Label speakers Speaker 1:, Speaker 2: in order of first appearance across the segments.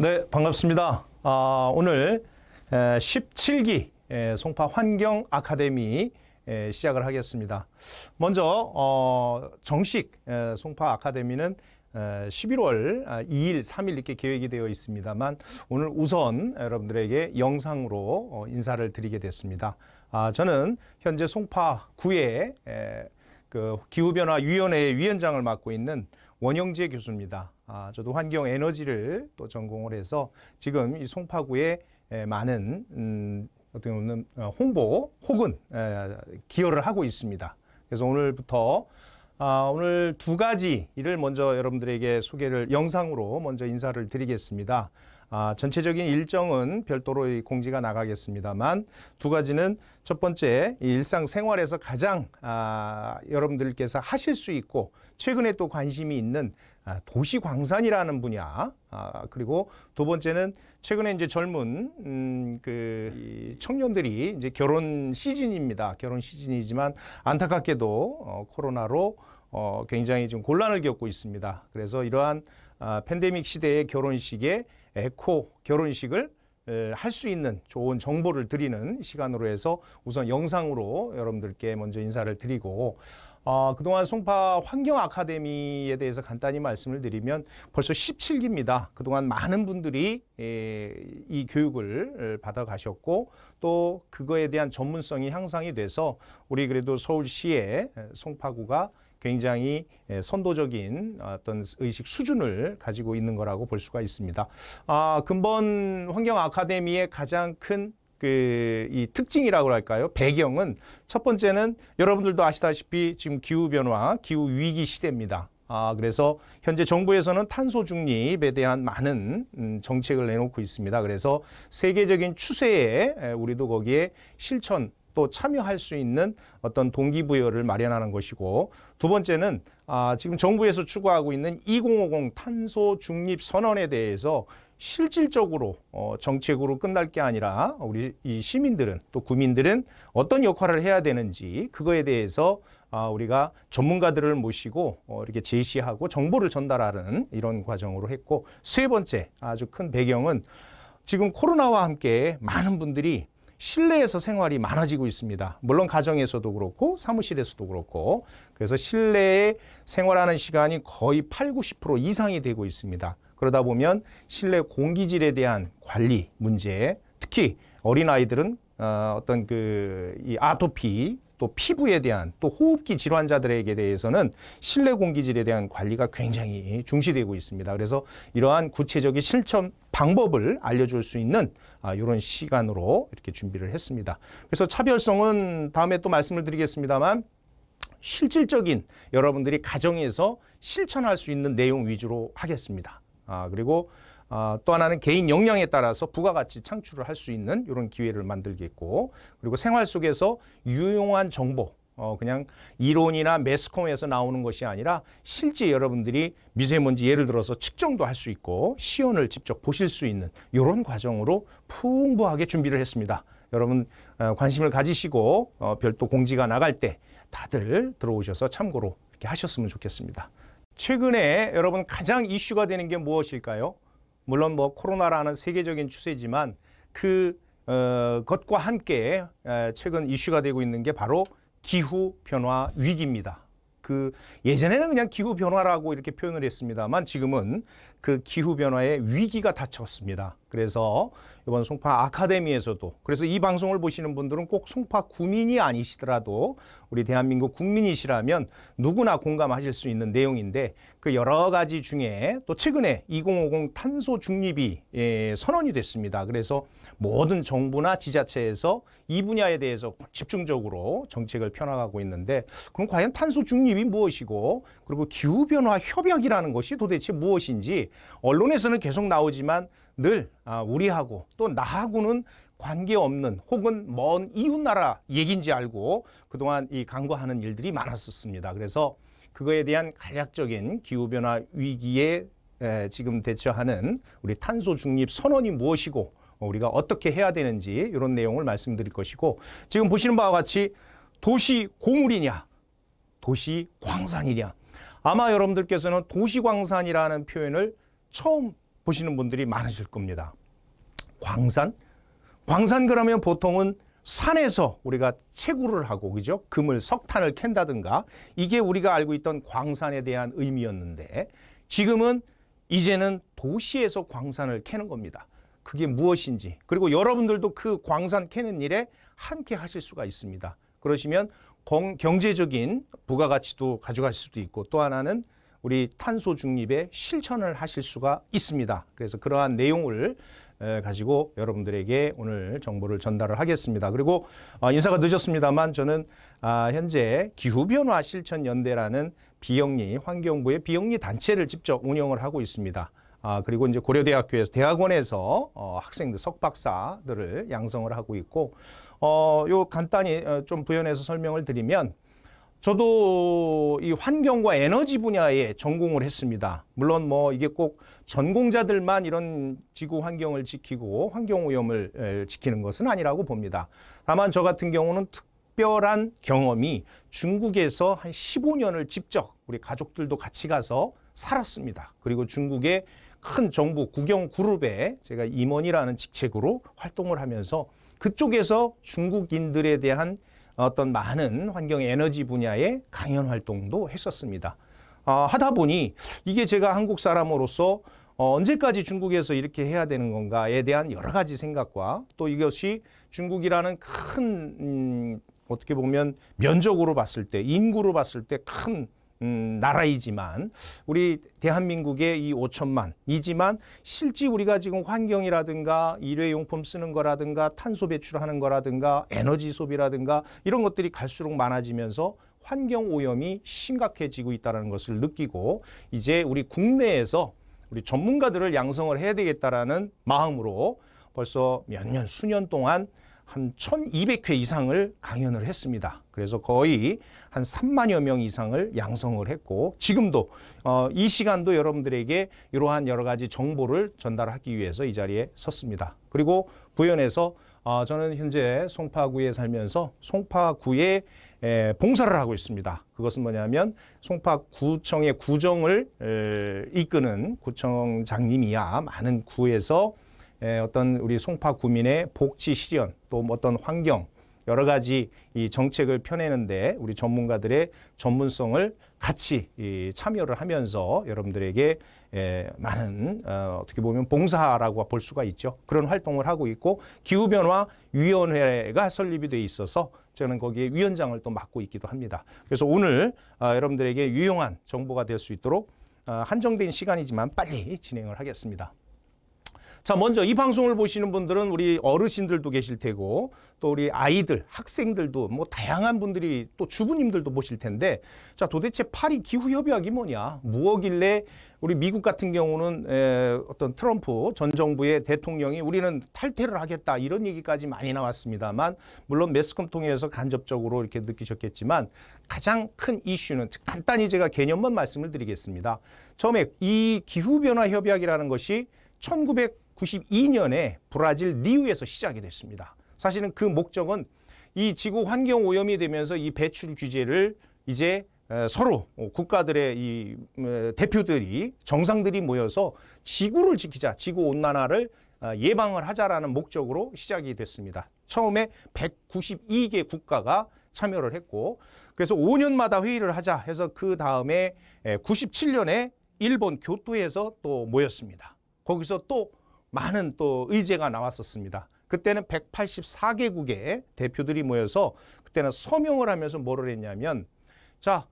Speaker 1: 네, 반갑습니다. 오늘 17기 송파 환경 아카데미 시작을 하겠습니다. 먼저 정식 송파 아카데미는 11월 2일, 3일 이렇게 계획이 되어 있습니다만 오늘 우선 여러분들에게 영상으로 인사를 드리게 됐습니다. 저는 현재 송파구의 그 기후변화위원회 위원장을 맡고 있는 원영재 교수입니다. 저도 환경에너지를 또 전공을 해서 지금 이 송파구에 많은 어떻게 보면 홍보 혹은 기여를 하고 있습니다. 그래서 오늘부터 오늘 두 가지 일을 먼저 여러분들에게 소개를 영상으로 먼저 인사를 드리겠습니다. 전체적인 일정은 별도로 공지가 나가겠습니다만 두 가지는 첫 번째 일상생활에서 가장 여러분들께서 하실 수 있고 최근에 또 관심이 있는 도시광산이라는 분야, 그리고 두 번째는 최근에 이제 젊은 그 청년들이 이제 결혼 시즌입니다. 결혼 시즌이지만 안타깝게도 코로나로 굉장히 좀 곤란을 겪고 있습니다. 그래서 이러한 팬데믹 시대의 결혼식에 에코 결혼식을 할 수 있는 좋은 정보를 드리는 시간으로 해서 우선 영상으로 여러분들께 먼저 인사를 드리고, 그동안 송파 환경 아카데미에 대해서 간단히 말씀을 드리면 벌써 17기입니다. 그동안 많은 분들이 이 교육을 받아 가셨고 또 그거에 대한 전문성이 향상이 돼서 우리 그래도 서울시의 송파구가 굉장히 선도적인 어떤 의식 수준을 가지고 있는 거라고 볼 수가 있습니다. 근본 환경 아카데미의 가장 큰 이 특징이라고 할까요? 배경은 첫 번째는 여러분들도 아시다시피 지금 기후변화, 기후위기 시대입니다. 그래서 현재 정부에서는 탄소 중립에 대한 많은 정책을 내놓고 있습니다. 그래서 세계적인 추세에 우리도 거기에 실천 또 참여할 수 있는 어떤 동기부여를 마련하는 것이고, 두 번째는 지금 정부에서 추구하고 있는 2050 탄소 중립 선언에 대해서 실질적으로 정책으로 끝날 게 아니라 우리 이 시민들은 또 국민들은 어떤 역할을 해야 되는지 그거에 대해서 우리가 전문가들을 모시고 이렇게 제시하고 정보를 전달하는 이런 과정으로 했고, 세 번째 아주 큰 배경은 지금 코로나와 함께 많은 분들이 실내에서 생활이 많아지고 있습니다. 물론 가정에서도 그렇고 사무실에서도 그렇고, 그래서 실내에 생활하는 시간이 거의 80~90% 이상이 되고 있습니다. 그러다 보면 실내 공기질에 대한 관리 문제, 특히 어린아이들은 어떤 이 아토피 또 피부에 대한 또 호흡기 질환자들에게 대해서는 실내 공기질에 대한 관리가 굉장히 중시되고 있습니다. 그래서 이러한 구체적인 실천 방법을 알려줄 수 있는 이런 시간으로 이렇게 준비를 했습니다. 그래서 차별성은 다음에 또 말씀을 드리겠습니다만 실질적인 여러분들이 가정에서 실천할 수 있는 내용 위주로 하겠습니다. 그리고 또 하나는 개인 역량에 따라서 부가가치 창출을 할 수 있는 이런 기회를 만들겠고, 그리고 생활 속에서 유용한 정보, 그냥 이론이나 매스컴에서 나오는 것이 아니라 실제 여러분들이 미세먼지 예를 들어서 측정도 할 수 있고 시연을 직접 보실 수 있는 이런 과정으로 풍부하게 준비를 했습니다. 여러분 관심을 가지시고 별도 공지가 나갈 때 다들 들어오셔서 참고로 이렇게 하셨으면 좋겠습니다. 최근에 여러분 가장 이슈가 되는 게 무엇일까요? 물론 뭐 코로나라는 세계적인 추세지만 것과 함께 최근 이슈가 되고 있는 게 바로 기후변화 위기입니다. 예전에는 그냥 기후변화라고 이렇게 표현을 했습니다만 지금은 그 기후변화의 위기가 닥쳤습니다. 그래서 이번 송파 아카데미에서도, 그래서 이 방송을 보시는 분들은 꼭 송파 구민이 아니시더라도 우리 대한민국 국민이시라면 누구나 공감하실 수 있는 내용인데, 그 여러 가지 중에 또 최근에 2050 탄소 중립이 선언이 됐습니다. 그래서 모든 정부나 지자체에서 이 분야에 대해서 집중적으로 정책을 펴나가고 있는데, 그럼 과연 탄소 중립이 무엇이고, 그리고 기후변화 협약이라는 것이 도대체 무엇인지 언론에서는 계속 나오지만 늘 우리하고 또 나하고는 관계없는 혹은 먼 이웃나라 얘기인지 알고 그동안 강구하는 일들이 많았었습니다. 그래서 그거에 대한 간략적인 기후변화 위기에 지금 대처하는 우리 탄소 중립 선언이 무엇이고 우리가 어떻게 해야 되는지 이런 내용을 말씀드릴 것이고, 지금 보시는 바와 같이 도시 고물이냐 도시 광산이냐, 아마 여러분들께서는 도시 광산이라는 표현을 처음 보시는 분들이 많으실 겁니다. 광산? 광산 그러면 보통은 산에서 우리가 채굴을 하고, 그죠? 금을, 석탄을 캔다든가, 이게 우리가 알고 있던 광산에 대한 의미였는데, 지금은 이제는 도시에서 광산을 캐는 겁니다. 그게 무엇인지, 그리고 여러분들도 그 광산 캐는 일에 함께 하실 수가 있습니다. 그러시면 경제적인 부가가치도 가져가실 수도 있고, 또 하나는 우리 탄소 중립에 실천을 하실 수가 있습니다. 그래서 그러한 내용을 가지고 여러분들에게 오늘 정보를 전달을 하겠습니다. 그리고 인사가 늦었습니다만 저는 현재 기후변화 실천연대라는 비영리, 환경부의 비영리 단체를 직접 운영을 하고 있습니다. 그리고 이제 고려대학교에서, 대학원에서 학생들, 석박사들을 양성을 하고 있고, 요 간단히 좀 부연해서 설명을 드리면, 저도 이 환경과 에너지 분야에 전공을 했습니다. 물론 뭐 이게 꼭 전공자들만 이런 지구 환경을 지키고 환경 오염을 지키는 것은 아니라고 봅니다. 다만 저 같은 경우는 특별한 경험이 중국에서 한 15년을 직접 우리 가족들도 같이 가서 살았습니다. 그리고 중국의 큰 정부 국영 그룹에 제가 임원이라는 직책으로 활동을 하면서 그쪽에서 중국인들에 대한 어떤 많은 환경 에너지 분야의 강연 활동도 했었습니다. 하다 보니 이게 제가 한국 사람으로서 언제까지 중국에서 이렇게 해야 되는 건가에 대한 여러 가지 생각과, 또 이것이 중국이라는 큰 어떻게 보면 면적으로 봤을 때, 인구로 봤을 때 큰 나라이지만, 우리 대한민국의 이 5천만이지만 실제 우리가 지금 환경이라든가 일회용품 쓰는 거라든가 탄소 배출하는 거라든가 에너지 소비라든가 이런 것들이 갈수록 많아지면서 환경 오염이 심각해지고 있다는 것을 느끼고, 이제 우리 국내에서 우리 전문가들을 양성을 해야 되겠다라는 마음으로 벌써 몇 년, 수년 동안 한 1200회 이상을 강연을 했습니다. 그래서 거의 한 3만여 명 이상을 양성을 했고, 지금도 이 시간도 여러분들에게 이러한 여러 가지 정보를 전달하기 위해서 이 자리에 섰습니다. 그리고 부연해서 저는 현재 송파구에 살면서 송파구에 봉사를 하고 있습니다. 그것은 뭐냐면 송파구청의 구정을 이끄는 구청장님이야 많은 구에서 어떤 우리 송파 구민의 복지 실현, 또 어떤 환경, 여러 가지 이 정책을 펴내는데 우리 전문가들의 전문성을 같이 참여를 하면서 여러분들에게 많은 어떻게 보면 봉사라고 볼 수가 있죠. 그런 활동을 하고 있고, 기후변화위원회가 설립이 돼 있어서 저는 거기에 위원장을 또 맡고 있기도 합니다. 그래서 오늘 여러분들에게 유용한 정보가 될 수 있도록 한정된 시간이지만 빨리 진행을 하겠습니다. 자, 먼저 이 방송을 보시는 분들은 우리 어르신들도 계실 테고, 또 우리 아이들, 학생들도 뭐 다양한 분들이, 또 주부님들도 보실 텐데, 자, 도대체 파리 기후협약이 뭐냐? 무엇길래 우리 미국 같은 경우는 어떤 트럼프 전 정부의 대통령이 우리는 탈퇴를 하겠다 이런 얘기까지 많이 나왔습니다만, 물론 매스컴 통해서 간접적으로 이렇게 느끼셨겠지만, 가장 큰 이슈는 간단히 제가 개념만 말씀을 드리겠습니다. 처음에 이 기후변화 협약이라는 것이 1992년에 브라질 리우에서 시작이 됐습니다. 사실은 그 목적은 이 지구 환경 오염이 되면서 이 배출 규제를 이제 서로 국가들의 이 대표들이, 정상들이 모여서 지구를 지키자, 지구 온난화를 예방을 하자라는 목적으로 시작이 됐습니다. 처음에 192개 국가가 참여를 했고, 그래서 5년마다 회의를 하자 해서 그 다음에 97년에 일본 교토에서 또 모였습니다. 거기서 또 많은 또 의제가 나왔었습니다. 그때는 184개국의 대표들이 모여서 그때는 서명을 하면서 뭐를 했냐면, 자,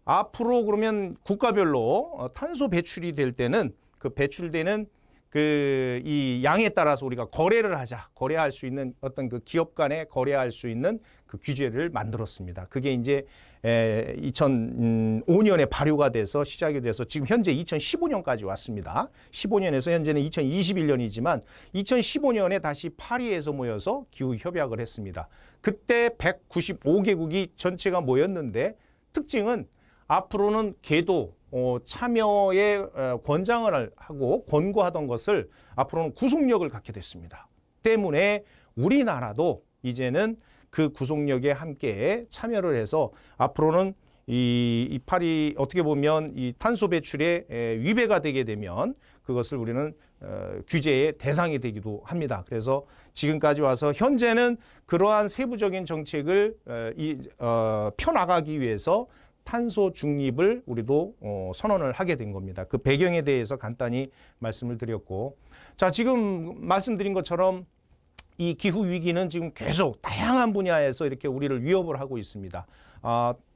Speaker 1: 앞으로 그러면 국가별로 탄소 배출이 될 때는 그 배출되는 이 양에 따라서 우리가 거래를 하자, 거래할 수 있는 어떤 그 기업 간에 거래할 수 있는 그 규제를 만들었습니다. 그게 이제 2005년에 발효가 돼서 시작이 돼서 지금 현재 2015년까지 왔습니다. 15년에서 현재는 2021년이지만 2015년에 다시 파리에서 모여서 기후 협약을 했습니다. 그때 195개국이 전체가 모였는데, 특징은 앞으로는 계도 참여에 권장을 하고 권고하던 것을 앞으로는 구속력을 갖게 됐습니다. 때문에 우리나라도 이제는 그 구속력에 함께 참여를 해서 앞으로는 이 팔이 어떻게 보면 이 탄소 배출에 위배가 되게 되면 그것을 우리는 규제의 대상이 되기도 합니다. 그래서 지금까지 와서 현재는 그러한 세부적인 정책을 펴나가기 위해서 탄소 중립을 우리도 선언을 하게 된 겁니다. 그 배경에 대해서 간단히 말씀을 드렸고, 자, 지금 말씀드린 것처럼 이 기후 위기는 지금 계속 다양한 분야에서 이렇게 우리를 위협을 하고 있습니다.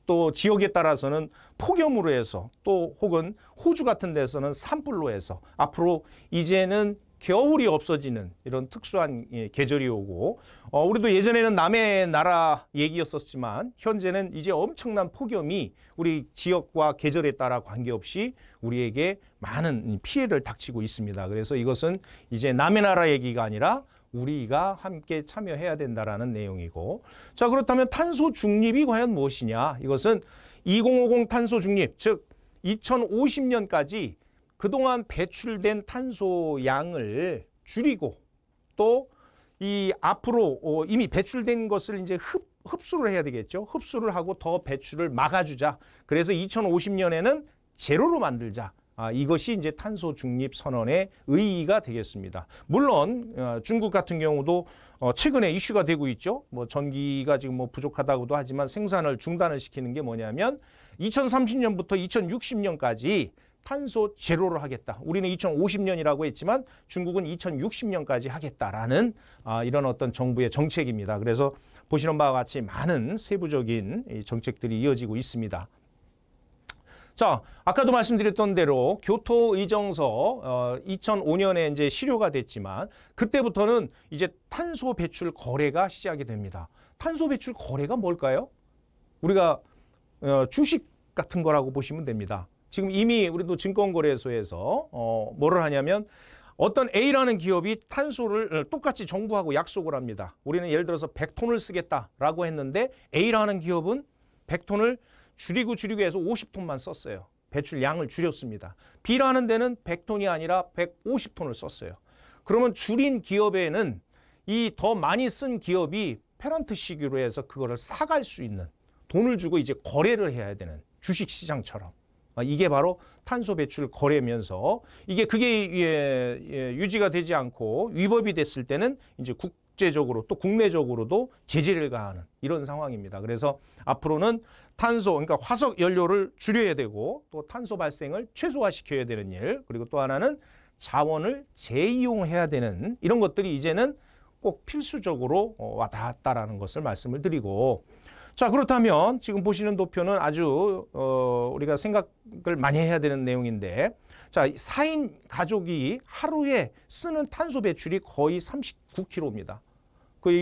Speaker 1: 또 지역에 따라서는 폭염으로 해서 또 혹은 호주 같은 데서는 산불로 해서 앞으로 이제는 겨울이 없어지는 이런 특수한 계절이 오고, 우리도 예전에는 남의 나라 얘기였었지만 현재는 이제 엄청난 폭염이 우리 지역과 계절에 따라 관계없이 우리에게 많은 피해를 닥치고 있습니다. 그래서 이것은 이제 남의 나라 얘기가 아니라 우리가 함께 참여해야 된다라는 내용이고, 자, 그렇다면 탄소 중립이 과연 무엇이냐? 이것은 2050 탄소 중립, 즉 2050년까지 그동안 배출된 탄소 양을 줄이고 또 이 앞으로 이미 배출된 것을 이제 흡수를 해야 되겠죠. 흡수를 하고 더 배출을 막아주자. 그래서 2050년에는 제로로 만들자. 이것이 이제 탄소 중립 선언의 의의가 되겠습니다. 물론 중국 같은 경우도 최근에 이슈가 되고 있죠. 뭐 전기가 지금 뭐 부족하다고도 하지만 생산을 중단을 시키는 게 뭐냐면 2030년부터 2060년까지 탄소 제로를 하겠다. 우리는 2050년이라고 했지만 중국은 2060년까지 하겠다라는 이런 어떤 정부의 정책입니다. 그래서 보시는 바와 같이 많은 세부적인 정책들이 이어지고 있습니다. 자, 아까도 말씀드렸던 대로 교토 의정서 2005년에 이제 실효가 됐지만 그때부터는 이제 탄소 배출 거래가 시작이 됩니다. 탄소 배출 거래가 뭘까요? 우리가 주식 같은 거라고 보시면 됩니다. 지금 이미 우리도 증권거래소에서 뭐를 하냐면 어떤 A라는 기업이 탄소를 똑같이 정부하고 약속을 합니다. 우리는 예를 들어서 100톤을 쓰겠다라고 했는데 A라는 기업은 100톤을 줄이고 해서 50톤만 썼어요. 배출량을 줄였습니다. B라는 데는 100톤이 아니라 150톤을 썼어요. 그러면 줄인 기업에는 이 더 많이 쓴 기업이 페런트 시기로 해서 그거를 사갈 수 있는 돈을 주고 이제 거래를 해야 되는 주식시장처럼. 이게 바로 탄소 배출 거래면서 그게 유지가 되지 않고 위법이 됐을 때는 이제 국제적으로 또 국내적으로도 제재를 가하는 이런 상황입니다. 그래서 앞으로는 탄소, 그러니까 화석 연료를 줄여야 되고 또 탄소 발생을 최소화시켜야 되는 일, 그리고 또 하나는 자원을 재이용해야 되는 이런 것들이 이제는 꼭 필수적으로 왔다 갔다라는 것을 말씀을 드리고, 자, 그렇다면 지금 보시는 도표는 아주 우리가 생각을 많이 해야 되는 내용인데, 자, 4인 가족이 하루에 쓰는 탄소 배출이 거의 39kg입니다. 그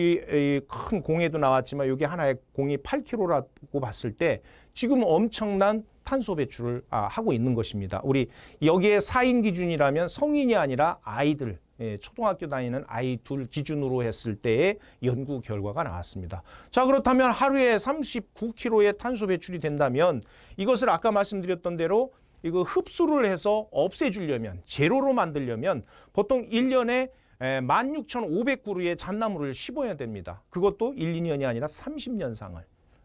Speaker 1: 큰 공에도 나왔지만 여기 하나의 공이 8kg라고 봤을 때 지금 엄청난 탄소 배출을 하고 있는 것입니다. 우리 여기에 4인 기준이라면 성인이 아니라 아이들, 초등학교 다니는 아이 둘 기준으로 했을 때의 연구 결과가 나왔습니다. 자, 그렇다면 하루에 39kg의 탄소 배출이 된다면 이것을 아까 말씀드렸던 대로 이거 흡수를 해서 없애주려면, 제로로 만들려면 보통 1년에 16,500그루의 잣나무를 심어야 됩니다. 그것도 1, 2년이 아니라 30년상을.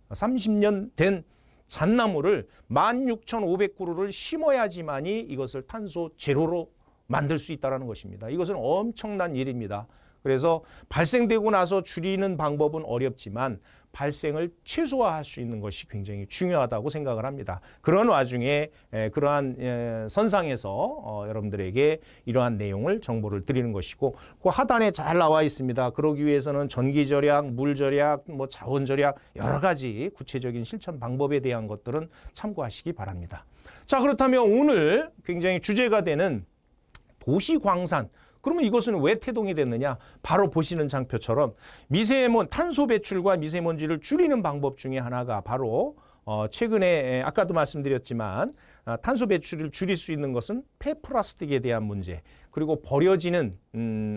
Speaker 1: 30년 된 잣나무를 16,500그루를 심어야지만이 이것을 탄소 제로로 만들 수 있다는 것입니다. 이것은 엄청난 일입니다. 그래서 발생되고 나서 줄이는 방법은 어렵지만 발생을 최소화할 수 있는 것이 굉장히 중요하다고 생각을 합니다. 그런 와중에 그러한 선상에서 여러분들에게 이러한 내용을 정보를 드리는 것이고, 그 하단에 잘 나와 있습니다. 그러기 위해서는 전기 절약, 물 절약, 뭐 자원 절약 여러 가지 구체적인 실천 방법에 대한 것들은 참고하시기 바랍니다. 자, 그렇다면 오늘 굉장히 주제가 되는 도시광산, 그러면 이것은 왜 태동이 됐느냐? 바로 보시는 장표처럼 탄소 배출과 미세먼지를 줄이는 방법 중에 하나가 바로 최근에 아까도 말씀드렸지만 탄소 배출을 줄일 수 있는 것은 폐플라스틱에 대한 문제, 그리고 버려지는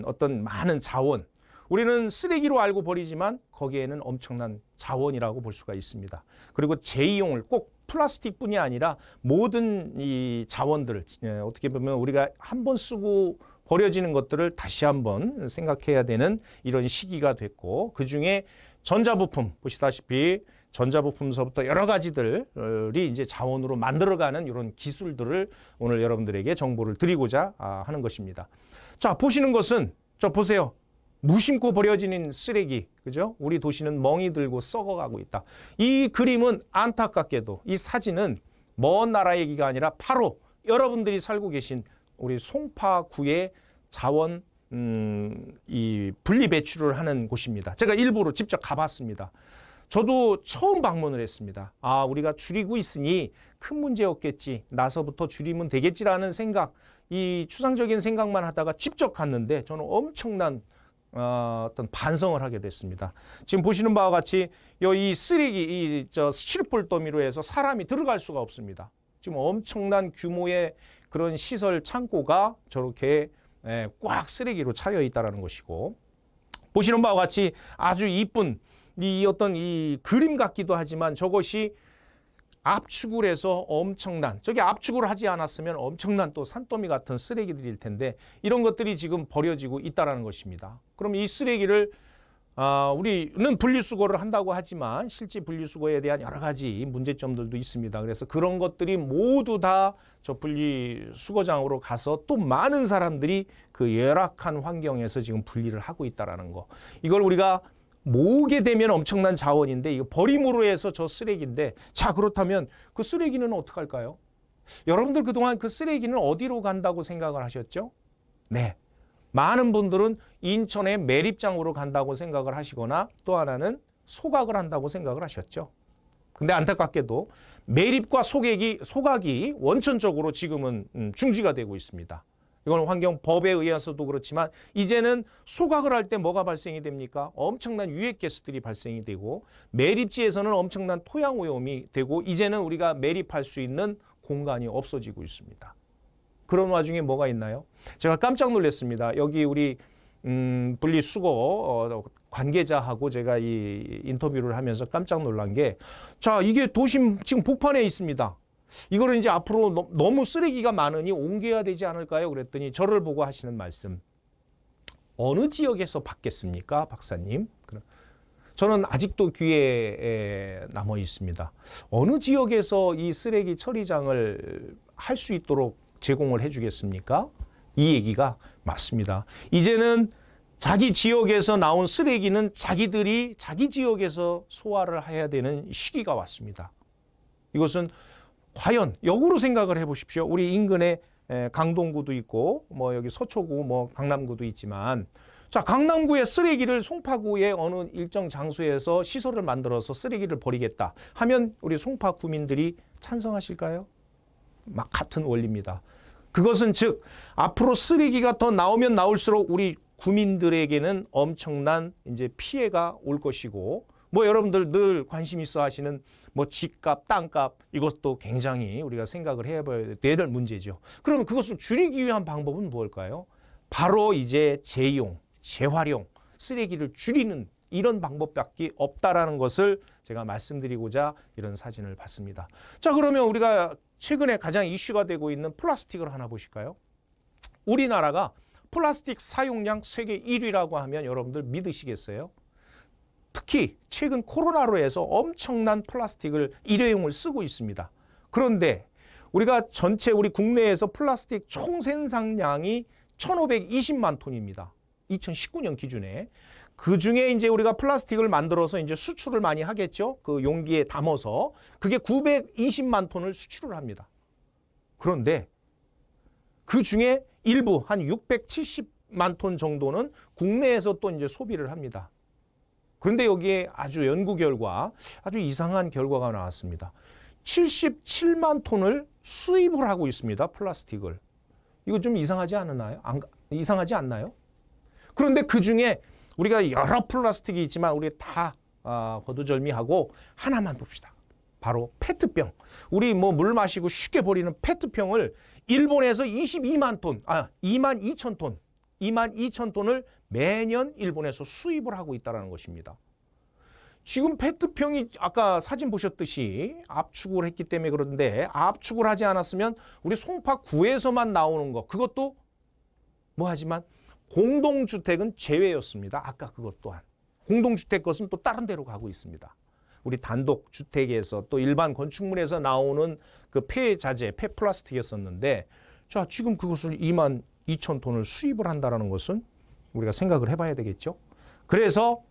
Speaker 1: 어떤 많은 자원, 우리는 쓰레기로 알고 버리지만 거기에는 엄청난 자원이라고 볼 수가 있습니다. 그리고 재이용을 꼭 플라스틱뿐이 아니라 모든 이 자원들, 어떻게 보면 우리가 한번 쓰고 버려지는 것들을 다시 한번 생각해야 되는 이런 시기가 됐고, 그중에 전자부품 보시다시피 전자부품서부터 여러 가지들이 이제 자원으로 만들어가는 이런 기술들을 오늘 여러분들에게 정보를 드리고자 하는 것입니다. 자, 보시는 것은 보세요. 무심코 버려지는 쓰레기, 그죠? 우리 도시는 멍이 들고 썩어가고 있다. 이 그림은 안타깝게도 이 사진은 먼 나라 얘기가 아니라 바로 여러분들이 살고 계신 우리 송파구의 자원 이 분리 배출을 하는 곳입니다. 제가 일부러 직접 가봤습니다. 저도 처음 방문을 했습니다. 아, 우리가 줄이고 있으니 큰 문제 없겠지. 나서부터 줄이면 되겠지라는 생각, 이 추상적인 생각만 하다가 직접 갔는데 저는 엄청난 어떤 반성을 하게 됐습니다. 지금 보시는 바와 같이 이 쓰레기, 스티로폴 더미로 해서 사람이 들어갈 수가 없습니다. 지금 엄청난 규모의 그런 시설 창고가 저렇게 꽉 쓰레기로 차여 있다는 것이고, 보시는 바와 같이 아주 이쁜 이 그림 같기도 하지만 저것이 압축을 해서 엄청난, 저게 압축을 하지 않았으면 엄청난 또 산더미 같은 쓰레기들일 텐데 이런 것들이 지금 버려지고 있다는 것입니다. 그럼 이 쓰레기를 우리는 분리수거를 한다고 하지만 실제 분리수거에 대한 여러 가지 문제점들도 있습니다. 그래서 그런 것들이 모두 다 저 분리수거장으로 가서 또 많은 사람들이 그 열악한 환경에서 지금 분리를 하고 있다는 거. 이걸 우리가 모으게 되면 엄청난 자원인데 이거 버림으로 해서 저 쓰레기인데, 자, 그렇다면 그 쓰레기는 어떡할까요? 여러분들 그동안 그 쓰레기는 어디로 간다고 생각을 하셨죠? 네. 많은 분들은 인천의 매립장으로 간다고 생각을 하시거나 또 하나는 소각을 한다고 생각을 하셨죠. 근데 안타깝게도 매립과 소각이 원천적으로 지금은 중지가 되고 있습니다. 이건 환경법에 의해서도 그렇지만 이제는 소각을 할 때 뭐가 발생이 됩니까? 엄청난 유해가스들이 발생이 되고 매립지에서는 엄청난 토양 오염이 되고 이제는 우리가 매립할 수 있는 공간이 없어지고 있습니다. 그런 와중에 뭐가 있나요? 제가 깜짝 놀랐습니다. 여기 우리 분리수거 관계자하고 제가 이 인터뷰를 하면서 깜짝 놀란 게, 자, 이게 도심 지금 복판에 있습니다. 이거를 이제 앞으로 너무 쓰레기가 많으니 옮겨야 되지 않을까요? 그랬더니 저를 보고 하시는 말씀, 어느 지역에서 받겠습니까, 박사님? 저는 아직도 귀에 남아 있습니다. 어느 지역에서 이 쓰레기 처리장을 할 수 있도록 제공을 해주겠습니까? 이 얘기가 맞습니다. 이제는 자기 지역에서 나온 쓰레기는 자기들이 자기 지역에서 소화를 해야 되는 시기가 왔습니다. 이것은 과연 역으로 생각을 해보십시오. 우리 인근에 강동구도 있고 뭐 여기 서초구, 뭐 강남구도 있지만, 자, 강남구의 쓰레기를 송파구의 어느 일정 장소에서 시설을 만들어서 쓰레기를 버리겠다 하면 우리 송파 구민들이 찬성하실까요? 막 같은 원리입니다. 그것은 즉 앞으로 쓰레기가 더 나오면 나올수록 우리 구민들에게는 엄청난 이제 피해가 올 것이고, 뭐 여러분들 늘 관심 있어 하시는 뭐 집값, 땅값, 이것도 굉장히 우리가 생각을 해봐야 될 문제죠. 그러면 그것을 줄이기 위한 방법은 무엇일까요? 바로 이제 재이용, 재활용, 쓰레기를 줄이는 이런 방법밖에 없다라는 것을 제가 말씀드리고자 이런 사진을 봤습니다. 자, 그러면 우리가 최근에 가장 이슈가 되고 있는 플라스틱을 하나 보실까요? 우리나라가 플라스틱 사용량 세계 1위라고 하면 여러분들 믿으시겠어요? 특히 최근 코로나로 해서 엄청난 플라스틱을 일회용을 쓰고 있습니다. 그런데 우리가 전체 우리 국내에서 플라스틱 총 생산량이 1,520만 톤입니다. 2019년 기준에. 그 중에 이제 우리가 플라스틱을 만들어서 이제 수출을 많이 하겠죠. 그 용기에 담아서 그게 920만 톤을 수출을 합니다. 그런데 그 중에 일부 한 670만 톤 정도는 국내에서 또 이제 소비를 합니다. 그런데 여기에 아주 연구 결과, 아주 이상한 결과가 나왔습니다. 77만 톤을 수입을 하고 있습니다. 플라스틱을. 이거 좀 이상하지 않나요? 이상하지 않나요? 그런데 그 중에 우리가 여러 플라스틱이 있지만 우리 다 거두절미하고 하나만 봅시다. 바로 페트병. 우리 뭐 물 마시고 쉽게 버리는 페트병을 일본에서 22만 톤, 2만 2천 톤, 2만 2천 톤을 매년 일본에서 수입을 하고 있다는 것입니다. 지금 페트병이 아까 사진 보셨듯이 압축을 했기 때문에 그런데 압축을 하지 않았으면 우리 송파구에서만 나오는 거, 그것도 뭐 하지만 공동주택은 제외였습니다. 아까 그것 또한. 공동주택 것은 또 다른 데로 가고 있습니다. 우리 단독 주택에서 또 일반 건축물에서 나오는 그 폐자재, 폐플라스틱이었었는데 자, 지금 그것을 22,000톤을 수입을 한다는 것은 우리가 생각을 해봐야 되겠죠. 그래서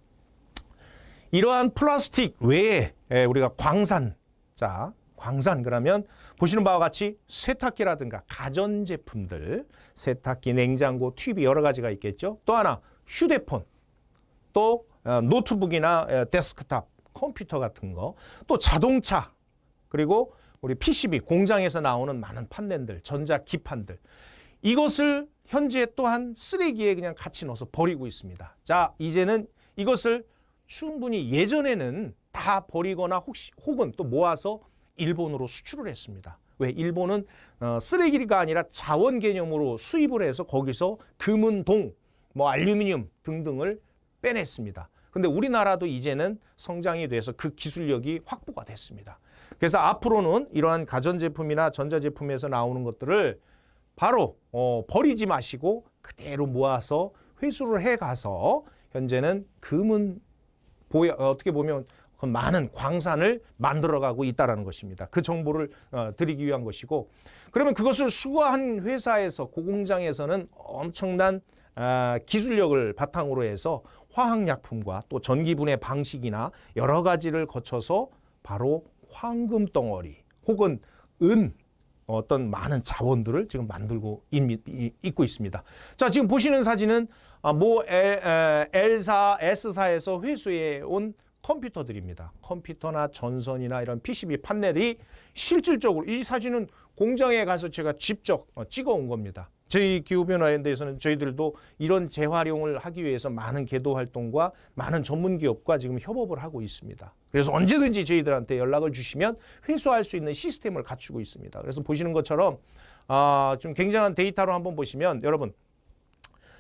Speaker 1: 이러한 플라스틱 외에 우리가 광산, 자, 광산 그러면 보시는 바와 같이 세탁기라든가 가전제품들, 세탁기, 냉장고, TV 여러 가지가 있겠죠. 또 하나 휴대폰, 또 노트북이나 데스크탑, 컴퓨터 같은 거, 또 자동차, 그리고 우리 PCB, 공장에서 나오는 많은 판넬들, 전자기판들, 이것을 현재 또한 쓰레기에 그냥 같이 넣어서 버리고 있습니다. 자, 이제는 이것을 충분히 예전에는 다 버리거나 혹은 또 모아서 일본으로 수출을 했습니다. 왜? 일본은 쓰레기가 아니라 자원 개념으로 수입을 해서 거기서 금은 동, 뭐 알루미늄 등등을 빼냈습니다. 근데 우리나라도 이제는 성장이 돼서 그 기술력이 확보가 됐습니다. 그래서 앞으로는 이러한 가전제품이나 전자제품에서 나오는 것들을 바로 버리지 마시고 그대로 모아서 회수를 해가서 현재는 금은 어떻게 보면 많은 광산을 만들어가고 있다는 것입니다. 그 정보를 드리기 위한 것이고, 그러면 그것을 수거한 회사에서, 고공장에서는 엄청난 기술력을 바탕으로 해서 화학약품과 또 전기분해 방식이나 여러 가지를 거쳐서 바로 황금 덩어리 혹은 은, 어떤 많은 자원들을 지금 만들고 있고 있습니다. 자, 지금 보시는 사진은 모 L사, S사에서 회수해 온 컴퓨터들입니다. 컴퓨터나 전선이나 이런 PCB 판넬이 실질적으로, 이 사진은 공장에 가서 제가 직접 찍어 온 겁니다. 저희 기후변화연대에서는 저희들도 이런 재활용을 하기 위해서 많은 계도 활동과 많은 전문 기업과 지금 협업을 하고 있습니다. 그래서 언제든지 저희들한테 연락을 주시면 회수할 수 있는 시스템을 갖추고 있습니다. 그래서 보시는 것처럼 좀 굉장한 데이터로 한번 보시면, 여러분,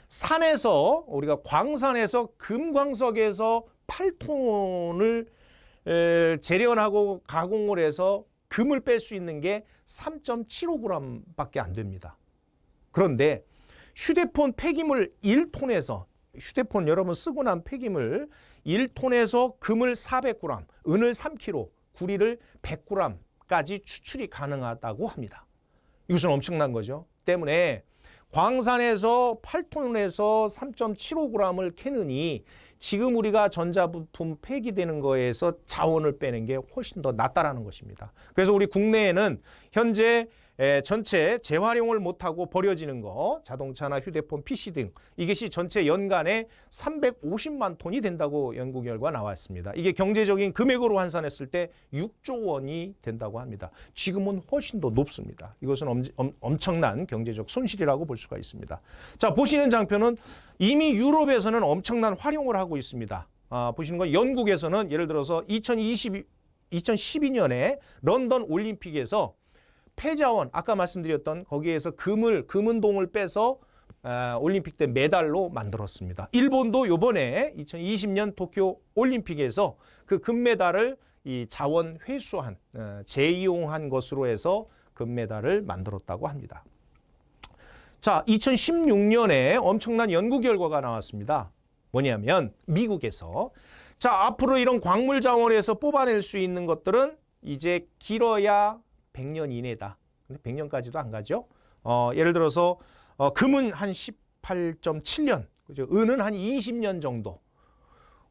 Speaker 1: 산에서, 우리가 광산에서 금광석에서 8톤을 재련하고 가공을 해서 금을 뺄 수 있는 게 3.75g밖에 안 됩니다. 그런데 휴대폰 폐기물 1톤에서, 휴대폰 여러분 쓰고 난 폐기물 1톤에서 금을 400g, 은을 3kg, 구리를 100g까지 추출이 가능하다고 합니다. 이것은 엄청난 거죠. 때문에 광산에서 8톤에서 3.75g을 캐느니 지금 우리가 전자부품 폐기되는 거에서 자원을 빼는 게 훨씬 더 낫다라는 것입니다. 그래서 우리 국내에는 현재 전체 재활용을 못하고 버려지는 거, 자동차나 휴대폰, PC 등 이것이 전체 연간에 350만 톤이 된다고 연구 결과 나왔습니다. 이게 경제적인 금액으로 환산했을 때 6조 원이 된다고 합니다. 지금은 훨씬 더 높습니다. 이것은 엄청난 경제적 손실이라고 볼 수가 있습니다. 자, 보시는 장표는 이미 유럽에서는 엄청난 활용을 하고 있습니다. 보시는 건 영국에서는 예를 들어서 2012년에 런던 올림픽에서 폐자원, 아까 말씀드렸던 거기에서 금은동을 빼서 올림픽 때 메달로 만들었습니다. 일본도 이번에 2020년 도쿄 올림픽에서 그 금메달을 이 자원 회수한, 재이용한 것으로 해서 금메달을 만들었다고 합니다. 자, 2016년에 엄청난 연구 결과가 나왔습니다. 뭐냐면 미국에서, 자, 앞으로 이런 광물 자원에서 뽑아낼 수 있는 것들은 이제 길어야 100년 이내다. 근데 100년까지도 안 가죠. 예를 들어서 금은 한 18.7년, 그죠? 은은 한 20년 정도.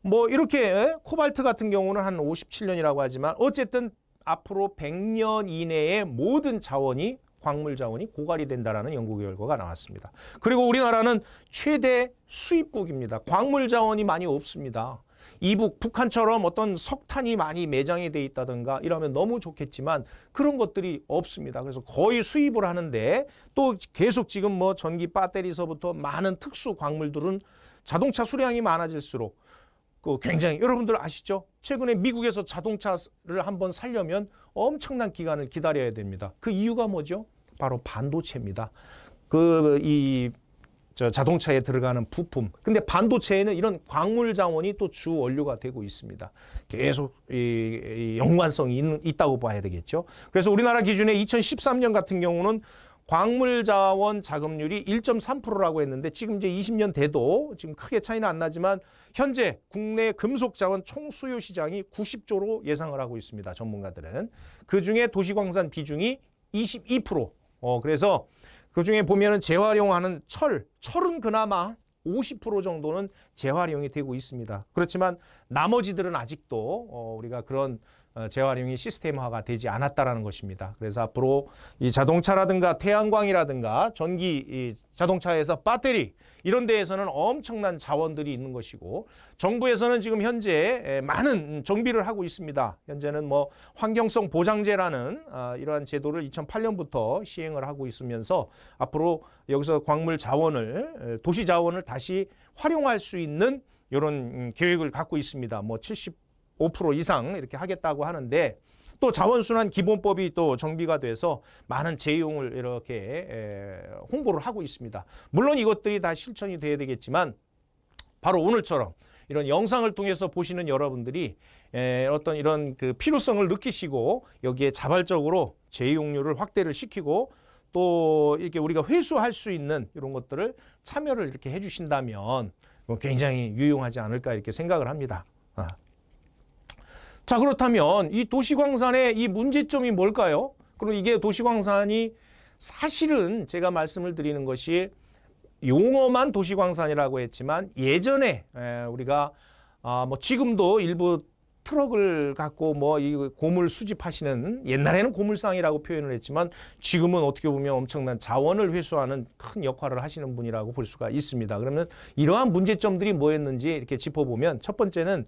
Speaker 1: 뭐 이렇게 코발트 같은 경우는 한 57년이라고 하지만 어쨌든 앞으로 100년 이내에 모든 자원이, 광물 자원이 고갈이 된다라는 연구 결과가 나왔습니다. 그리고 우리나라는 최대 수입국입니다. 광물 자원이 많이 없습니다. 이북, 북한처럼 어떤 석탄이 많이 매장이 돼 있다든가 이러면 너무 좋겠지만 그런 것들이 없습니다. 그래서 거의 수입을 하는데, 또 계속 지금 뭐 전기 배터리서부터 많은 특수 광물들은 자동차 수량이 많아질수록 굉장히, 여러분들 아시죠? 최근에 미국에서 자동차를 한번 살려면 엄청난 기간을 기다려야 됩니다. 그 이유가 뭐죠? 바로 반도체입니다. 자동차에 들어가는 부품. 근데 반도체에는 이런 광물 자원이 또 주 원료가 되고 있습니다. 계속 이 연관성이 있다고 봐야 되겠죠. 그래서 우리나라 기준에 2013년 같은 경우는 광물 자원 자급률이 1.3%라고 했는데 지금 이제 20년 돼도 지금 크게 차이는 안 나지만 현재 국내 금속 자원 총 수요 시장이 90조로 예상을 하고 있습니다. 전문가들은. 그중에 도시광산 비중이 22%. 그래서 그중에 보면은 재활용하는 철은 그나마 50% 정도는 재활용이 되고 있습니다. 그렇지만 나머지들은 아직도 우리가 그런 재활용이 시스템화가 되지 않았다라는 것입니다. 그래서 앞으로 이 자동차라든가 태양광이라든가 전기 자동차에서 배터리 이런 데에서는 엄청난 자원들이 있는 것이고 정부에서는 지금 현재 많은 정비를 하고 있습니다. 현재는 뭐 환경성 보장제라는 이러한 제도를 2008년부터 시행을 하고 있으면서 앞으로 여기서 광물 자원을 도시 자원을 다시 활용할 수 있는 이런 계획을 갖고 있습니다. 뭐 75% 이상 이렇게 하겠다고 하는데 또 자원순환 기본법이 또 정비가 돼서 많은 재용을 이렇게 홍보를 하고 있습니다. 물론 이것들이 다 실천이 돼야 되겠지만 바로 오늘처럼 이런 영상을 통해서 보시는 여러분들이 어떤 이런 그 필요성을 느끼시고 여기에 자발적으로 재용률을 확대를 시키고 또 이렇게 우리가 회수할 수 있는 이런 것들을 참여를 이렇게 해주신다면 굉장히 유용하지 않을까 이렇게 생각을 합니다. 자, 그렇다면 이 도시광산의 이 문제점이 뭘까요? 그리고 이게 도시광산이 사실은 제가 말씀을 드리는 것이 용어만 도시광산이라고 했지만 예전에 우리가 뭐 지금도 일부 트럭을 갖고 뭐 이 고물 수집하시는 옛날에는 고물상이라고 표현을 했지만 지금은 어떻게 보면 엄청난 자원을 회수하는 큰 역할을 하시는 분이라고 볼 수가 있습니다. 그러면 이러한 문제점들이 뭐였는지 이렇게 짚어보면 첫 번째는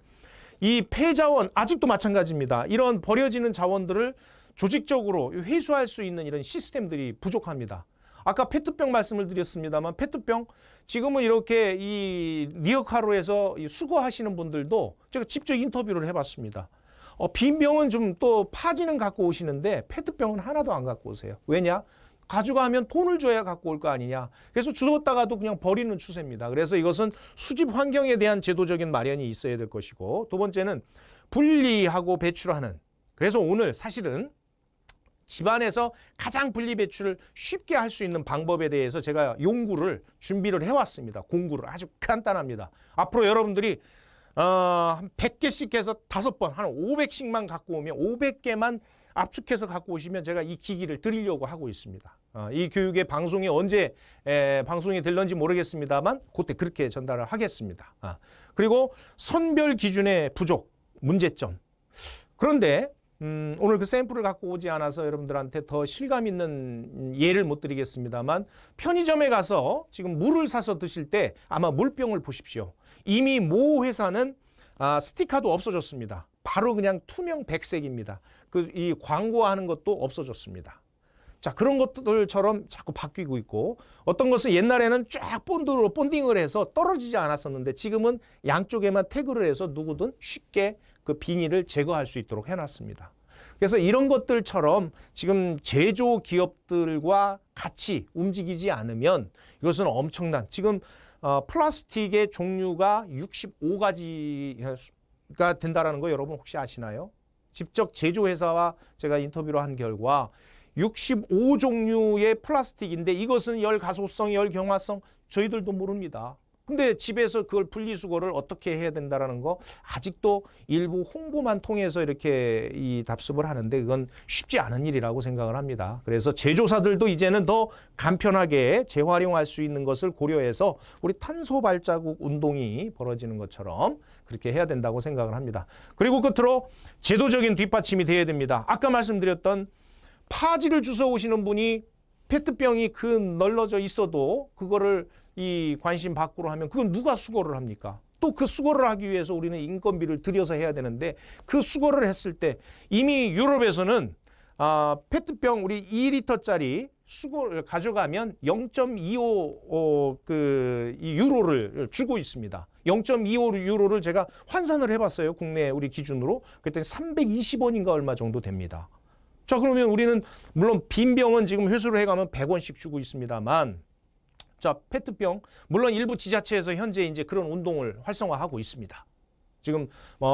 Speaker 1: 이 폐자원 아직도 마찬가지입니다. 이런 버려지는 자원들을 조직적으로 회수할 수 있는 이런 시스템들이 부족합니다. 아까 페트병 말씀을 드렸습니다만 페트병 지금은 이렇게 이 리어카로에서 수거하시는 분들도 제가 직접 인터뷰를 해봤습니다. 빈 병은 좀 또 파지는 갖고 오시는데 페트병은 하나도 안 갖고 오세요. 왜냐? 가져가면 돈을 줘야 갖고 올 거 아니냐. 그래서 주웠다가도 그냥 버리는 추세입니다. 그래서 이것은 수집 환경에 대한 제도적인 마련이 있어야 될 것이고 두 번째는 분리하고 배출하는. 그래서 오늘 사실은 집안에서 가장 분리 배출을 쉽게 할 수 있는 방법에 대해서 제가 용구를 준비를 해왔습니다. 공구를 아주 간단합니다. 앞으로 여러분들이 한 100개씩 해서 5번, 한 500씩만 갖고 오면 500개만 압축해서 갖고 오시면 제가 이 기기를 드리려고 하고 있습니다. 이 교육의 방송이 언제 방송이 될런지 모르겠습니다만 그때 그렇게 전달을 하겠습니다. 그리고 선별 기준의 부족, 문제점. 그런데 오늘 그 샘플을 갖고 오지 않아서 여러분들한테 더 실감 있는 예를 못 드리겠습니다만 편의점에 가서 지금 물을 사서 드실 때 아마 물병을 보십시오. 이미 모 회사는 스티커도 없어졌습니다. 바로 그냥 투명 백색입니다. 이 광고하는 것도 없어졌습니다. 자, 그런 것들처럼 자꾸 바뀌고 있고 어떤 것은 옛날에는 쫙 본딩을 해서 떨어지지 않았었는데 지금은 양쪽에만 태그를 해서 누구든 쉽게 그 비닐을 제거할 수 있도록 해놨습니다. 그래서 이런 것들처럼 지금 제조 기업들과 같이 움직이지 않으면 이것은 엄청난 지금 플라스틱의 종류가 65가지가 된다는 거 여러분 혹시 아시나요? 직접 제조회사와 제가 인터뷰를 한 결과 65종류의 플라스틱인데 이것은 열 가소성, 열 경화성 저희들도 모릅니다. 근데 집에서 그걸 분리수거를 어떻게 해야 된다라는 거 아직도 일부 홍보만 통해서 이렇게 이 답습을 하는데 그건 쉽지 않은 일이라고 생각을 합니다. 그래서 제조사들도 이제는 더 간편하게 재활용할 수 있는 것을 고려해서 우리 탄소 발자국 운동이 벌어지는 것처럼 그렇게 해야 된다고 생각을 합니다. 그리고 끝으로 제도적인 뒷받침이 돼야 됩니다. 아까 말씀드렸던 파지를 주워 오시는 분이 페트병이 널려져 있어도 그거를 이 관심 밖으로 하면 그건 누가 수거를 합니까? 또 그 수거를 하기 위해서 우리는 인건비를 들여서 해야 되는데 그 수거를 했을 때 이미 유럽에서는 페트병 우리 2리터짜리 수거를 가져가면 0.25 이 유로를 주고 있습니다. 0.25 유로를 제가 환산을 해봤어요. 국내 우리 기준으로. 그랬더니 320원인가 얼마 정도 됩니다. 자, 그러면 우리는 물론 빈 병은 지금 회수를 해가면 100원씩 주고 있습니다만 자, 페트병 물론 일부 지자체에서 현재 이제 그런 운동을 활성화하고 있습니다. 지금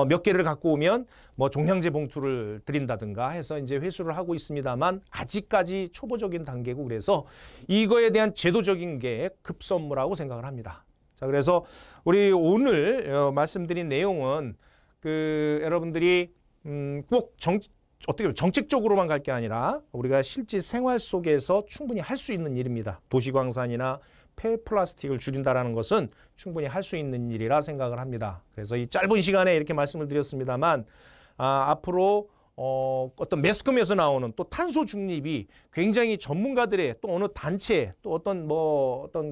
Speaker 1: 몇 개를 갖고 오면 뭐 종량제 봉투를 드린다든가 해서 이제 회수를 하고 있습니다만 아직까지 초보적인 단계고 그래서 이거에 대한 제도적인 게 급선무라고 생각을 합니다. 자, 그래서 우리 오늘 말씀드린 내용은 여러분들이 꼭 어떻게 보면 정책적으로만 갈 게 아니라 우리가 실제 생활 속에서 충분히 할 수 있는 일입니다. 도시광산이나 폐플라스틱을 줄인다라는 것은 충분히 할 수 있는 일이라 생각을 합니다. 그래서 이 짧은 시간에 이렇게 말씀을 드렸습니다만 앞으로 어떤 매스컴에서 나오는 또 탄소 중립이 굉장히 전문가들의 또 어느 단체 또 어떤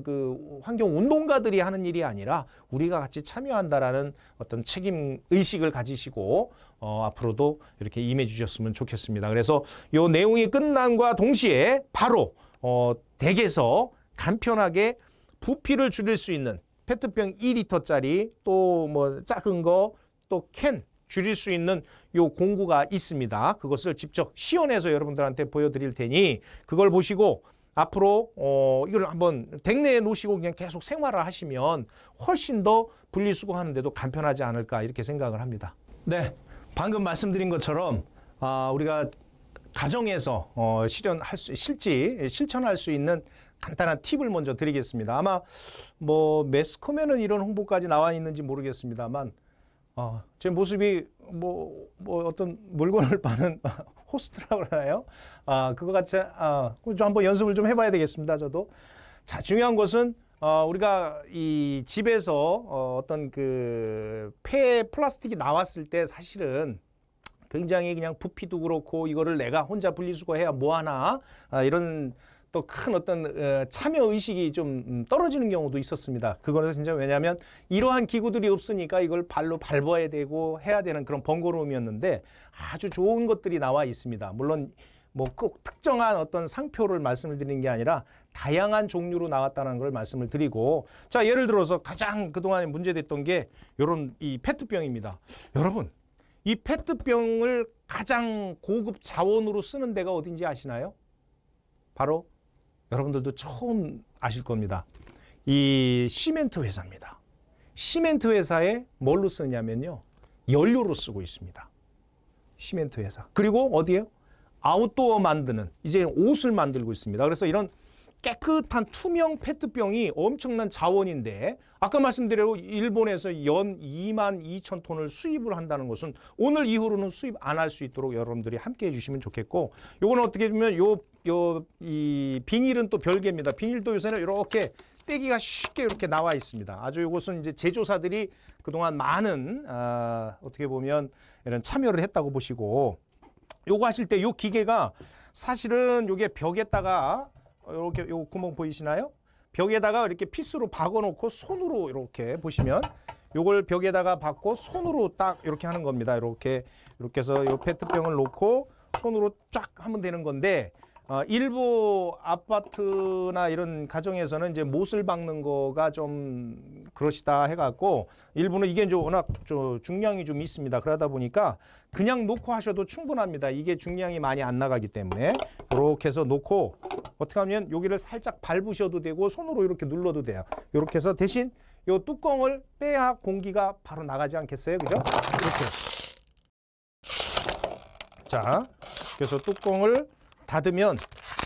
Speaker 1: 그 환경 운동가들이 하는 일이 아니라 우리가 같이 참여한다라는 어떤 책임 의식을 가지시고 앞으로도 이렇게 임해 주셨으면 좋겠습니다. 그래서 이 내용이 끝남과 동시에 바로 댁에서 간편하게 부피를 줄일 수 있는 페트병 2리터짜리 또 뭐 작은 거 또 캔 줄일 수 있는 요 공구가 있습니다. 그것을 직접 시연해서 여러분들한테 보여드릴 테니 그걸 보시고 앞으로 이걸 한번 댁 내에 놓으시고 그냥 계속 생활을 하시면 훨씬 더 분리수거하는데도 간편하지 않을까 이렇게 생각을 합니다. 네, 방금 말씀드린 것처럼 우리가 가정에서 실천할 수 있는 간단한 팁을 먼저 드리겠습니다. 아마 뭐 매스컴에는 이런 홍보까지 나와 있는지 모르겠습니다만 제 모습이 뭐 어떤 물건을 파는 호스트라고 그러나요? 그거 같이 좀 한번 연습을 좀 해봐야 되겠습니다. 저도. 자, 중요한 것은 우리가 이 집에서 어떤 그 폐 플라스틱이 나왔을 때 사실은 굉장히 그냥 부피도 그렇고 이거를 내가 혼자 분리수거해야 뭐하나 이런 또 큰 어떤 참여 의식이 좀 떨어지는 경우도 있었습니다. 그거는 진짜 왜냐하면 이러한 기구들이 없으니까 이걸 발로 밟아야 되고 해야 되는 그런 번거로움이었는데 아주 좋은 것들이 나와 있습니다. 물론 뭐 꼭 특정한 어떤 상표를 말씀을 드리는 게 아니라 다양한 종류로 나왔다는 걸 말씀을 드리고 자, 예를 들어서 가장 그동안에 문제됐던 게 이런 이 페트병입니다. 여러분, 이 페트병을 가장 고급 자원으로 쓰는 데가 어딘지 아시나요? 바로 여러분들도 처음 아실 겁니다. 이 시멘트 회사입니다. 시멘트 회사에 뭘로 쓰냐면요, 연료로 쓰고 있습니다. 시멘트 회사. 그리고 어디에요? 아웃도어 만드는, 이제 옷을 만들고 있습니다. 그래서 이런 깨끗한 투명 페트병이 엄청난 자원인데 아까 말씀드린 일본에서 연 22,000톤을 수입을 한다는 것은 오늘 이후로는 수입 안 할 수 있도록 여러분들이 함께 해주시면 좋겠고, 요거는 어떻게 보면 이 비닐은 또 별개입니다. 비닐도 요새는 이렇게 떼기가 쉽게 이렇게 나와 있습니다. 아주 이것은 이제 제조사들이 그동안 많은 어떻게 보면 이런 참여를 했다고 보시고, 요거 하실 때 요 기계가 사실은 요게 벽에다가 이렇게 요 구멍 보이시나요? 벽에다가 이렇게 피스로 박아놓고 손으로 이렇게 보시면 요걸 벽에다가 박고 손으로 딱 이렇게 하는 겁니다. 이렇게 해서 요 페트병을 놓고 손으로 쫙 하면 되는 건데 일부 아파트나 이런 가정에서는 이제 못을 박는 거가 좀 그러시다 해갖고 일부는 이게 이제 워낙 중량이 좀 있습니다. 그러다 보니까 그냥 놓고 하셔도 충분합니다. 이게 중량이 많이 안 나가기 때문에 이렇게 해서 놓고 어떻게 하면 여기를 살짝 밟으셔도 되고 손으로 이렇게 눌러도 돼요. 이렇게 해서 대신 이 뚜껑을 빼야 공기가 바로 나가지 않겠어요? 그죠? 이렇게. 자, 그래서 뚜껑을 닫으면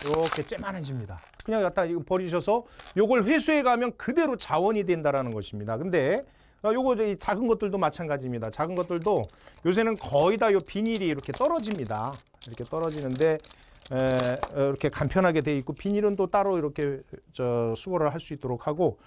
Speaker 1: 이렇게 쬐만해집니다. 그냥 갖다 이거 버리셔서 요걸 회수해 가면 그대로 자원이 된다라는 것입니다. 근데 요거 이 작은 것들도 마찬가지입니다. 작은 것들도 요새는 거의 다 요 비닐이 이렇게 떨어집니다. 이렇게 떨어지는데 이렇게 간편하게 돼 있고 비닐은 또 따로 이렇게 수거를 할 수 있도록 하고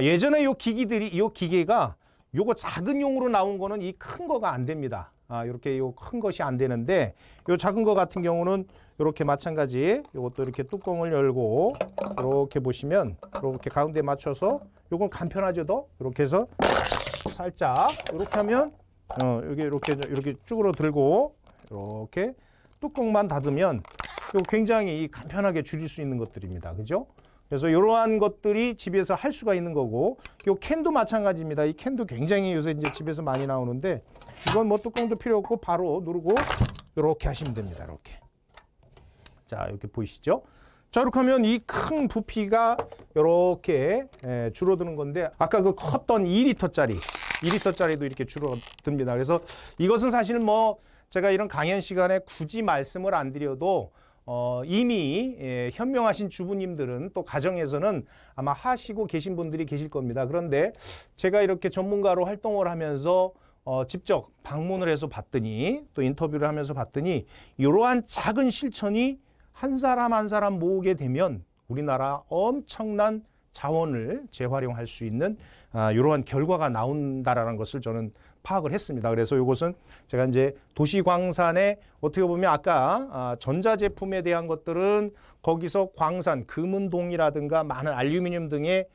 Speaker 1: 예전에 요 기계가 요거 작은 용으로 나온 거는 이 큰 거가 안 됩니다. 이렇게 요 큰 것이 안 되는데 요 작은 거 같은 경우는 이렇게 마찬가지 요것도 이렇게 뚜껑을 열고 이렇게 보시면 이렇게 가운데 맞춰서 요건 간편하죠. 더 이렇게 해서 살짝 이렇게 하면 여기 이렇게 쭈그러 들고 이렇게 뚜껑만 닫으면 요 굉장히 간편하게 줄일 수 있는 것들입니다. 그죠? 그래서 이러한 것들이 집에서 할 수가 있는 거고, 요 캔도 마찬가지입니다. 이 캔도 굉장히 요새 이제 집에서 많이 나오는데 이건 뭐 뚜껑도 필요 없고 바로 누르고 이렇게 하시면 됩니다. 이렇게. 자, 이렇게 보이시죠? 자, 이렇게 하면 이 큰 부피가 이렇게 줄어드는 건데 아까 그 컸던 2리터짜리 2리터짜리도 이렇게 줄어듭니다. 그래서 이것은 사실은 뭐 제가 이런 강연 시간에 굳이 말씀을 안 드려도 이미 현명하신 주부님들은 또 가정에서는 아마 하시고 계신 분들이 계실 겁니다. 그런데 제가 이렇게 전문가로 활동을 하면서 직접 방문을 해서 봤더니 또 인터뷰를 하면서 봤더니 이러한 작은 실천이 한 사람 한 사람 모으게 되면 우리나라 엄청난 자원을 재활용할 수 있는 이러한 결과가 나온다라는 것을 저는 파악을 했습니다. 그래서 이것은 제가 이제 도시광산에 어떻게 보면 아까 전자제품에 대한 것들은 거기서 광산, 금은동이라든가 많은 알루미늄 등의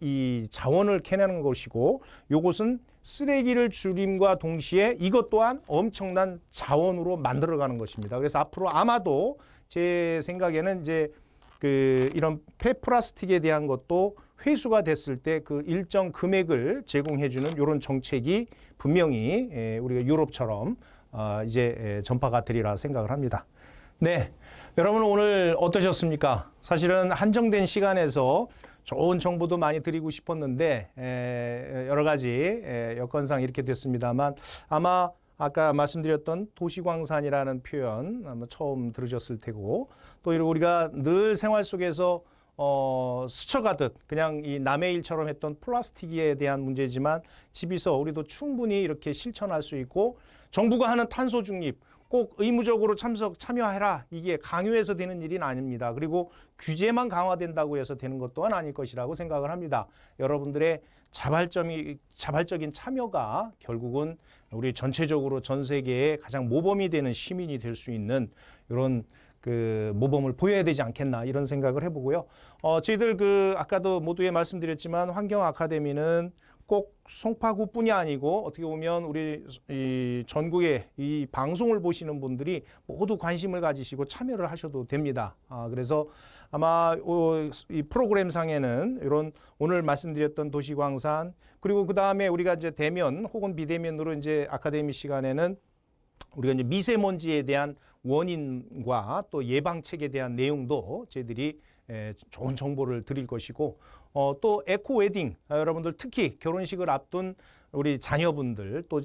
Speaker 1: 이 자원을 캐내는 것이고 요것은 쓰레기를 줄임과 동시에 이것 또한 엄청난 자원으로 만들어가는 것입니다. 그래서 앞으로 아마도 제 생각에는 이제 이런 폐플라스틱에 대한 것도 회수가 됐을 때 그 일정 금액을 제공해주는 이런 정책이 분명히 우리가 유럽처럼 이제 전파가 되리라 생각을 합니다. 네, 여러분 오늘 어떠셨습니까? 사실은 한정된 시간에서 좋은 정보도 많이 드리고 싶었는데 여러 가지 여건상 이렇게 됐습니다만 아마 아까 말씀드렸던 도시광산이라는 표현 아마 처음 들으셨을 테고 또 우리가 늘 생활 속에서 스쳐가듯 그냥 이 남의 일처럼 했던 플라스틱에 대한 문제지만 집에서 우리도 충분히 이렇게 실천할 수 있고 정부가 하는 탄소 중립 꼭 의무적으로 참여해라 이게 강요해서 되는 일은 아닙니다. 그리고 규제만 강화된다고 해서 되는 것 또한 아닐 것이라고 생각을 합니다. 여러분들의 자발적인 참여가 결국은 우리 전체적으로 전 세계에 가장 모범이 되는 시민이 될 수 있는 이런 모범을 보여야 되지 않겠나 이런 생각을 해보고요. 저희들 아까도 모두에 말씀드렸지만 환경 아카데미는 꼭 송파구뿐이 아니고 어떻게 보면 우리 이 전국에 이 방송을 보시는 분들이 모두 관심을 가지시고 참여를 하셔도 됩니다. 그래서 아마 이 프로그램 상에는 이런 오늘 말씀드렸던 도시광산 그리고 그 다음에 우리가 이제 대면 혹은 비대면으로 이제 아카데미 시간에는 우리가 이제 미세먼지에 대한 원인과 또 예방책에 대한 내용도 저희들이 좋은 정보를 드릴 것이고 또 에코 웨딩 여러분들 특히 결혼식을 앞둔 우리 자녀분들 또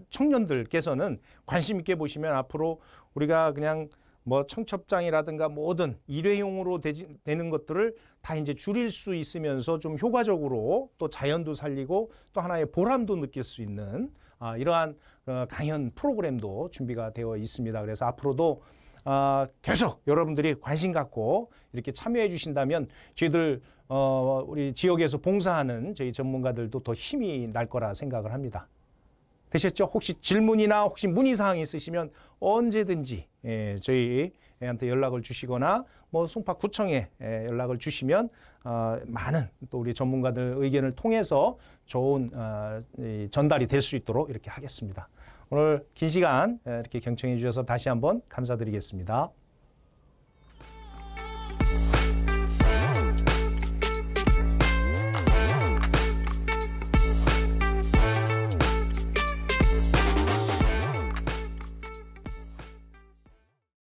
Speaker 1: 청년들께서는 관심 있게 보시면 앞으로 우리가 그냥 뭐 청첩장이라든가 뭐든 일회용으로 되는 것들을 다 이제 줄일 수 있으면서 좀 효과적으로 또 자연도 살리고 또 하나의 보람도 느낄 수 있는 이러한 강연 프로그램도 준비가 되어 있습니다. 그래서 앞으로도 계속 여러분들이 관심 갖고 이렇게 참여해 주신다면 저희들 우리 지역에서 봉사하는 저희 전문가들도 더 힘이 날 거라 생각을 합니다. 되셨죠? 혹시 질문이나 혹시 문의사항이 있으시면 언제든지 저희한테 연락을 주시거나 뭐 송파구청에 연락을 주시면 많은 또 우리 전문가들 의견을 통해서 좋은 전달이 될 수 있도록 이렇게 하겠습니다. 오늘 긴 시간 이렇게 경청해 주셔서 다시 한번 감사드리겠습니다.